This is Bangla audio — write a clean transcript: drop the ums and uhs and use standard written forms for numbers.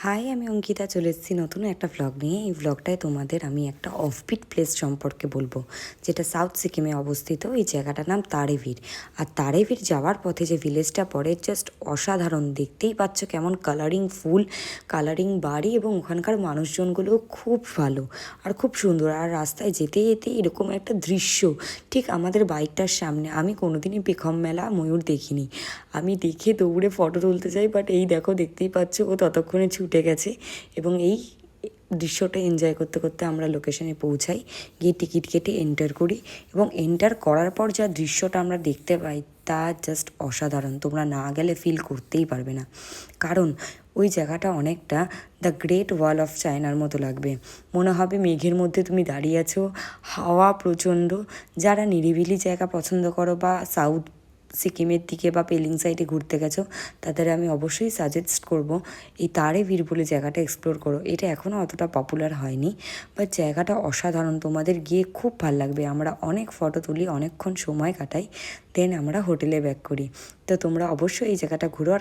হাই, আমি অঙ্কিতা চলে এসেছি নতুন একটা ভ্লগ নিয়ে। এই ভ্লগটায় তোমাদের আমি একটা অফবিট প্লেস সম্পর্কে বলবো, যেটা সাউথ সিকিমে অবস্থিত। এই জায়গাটার নাম তারেভির। আর তারেভির যাওয়ার পথে যে ভিলেজটা পড়ে, জাস্ট অসাধারণ। দেখতেই পাচ্ছ কেমন কালারিং ফুল, কালারিং বাড়ি, এবং ওখানকার মানুষজনগুলোও খুব ভালো আর খুব সুন্দর। আর রাস্তায় যেতে যেতে এরকম একটা দৃশ্য ঠিক আমাদের বাইকটার সামনে। আমি কোনোদিনই পেখম মেলা ময়ূর দেখিনি, আমি দেখে দৌড়ে ফটো তুলতে চাই, বাট এই দেখো, দেখতেই পাচ্ছ ও ততক্ষণে ছুটে গেছে। এবং এই দৃশ্যটা এনজয় করতে করতে আমরা লোকেশনে পৌঁছাই, গিয়ে টিকিট কেটে এন্টার করি। এবং এন্টার করার পর যা দৃশ্যটা আমরা দেখতে পাই তা জাস্ট অসাধারণ। তোমরা না গেলে ফিল করতেই পারবে না, কারণ ওই জায়গাটা অনেকটা দ্য গ্রেট ওয়াল অফ চায়নার মতো লাগবে। মনে হবে মেঘের মধ্যে তুমি দাঁড়িয়ে আছো, হাওয়া প্রচণ্ড। যারা নিরিবিলি জায়গা পছন্দ করো বা সাউথ সিকিমের দিকে বা পেলিং সাইডে ঘুরতে গেছো, তাদের আমি অবশ্যই সাজেস্ট করব এই তারেভির বলে জায়গাটা এক্সপ্লোর করো। এটা এখনও অতটা পপুলার হয়নি, বাট জায়গাটা অসাধারণ, তোমাদের গিয়ে খুব ভালো লাগবে। আমরা অনেক ফটো তুলি, অনেকক্ষণ সময় কাটাই, দেন আমরা হোটেলে ব্যাক করি। তো তোমরা অবশ্যই এই জায়গাটা ঘুরো। আর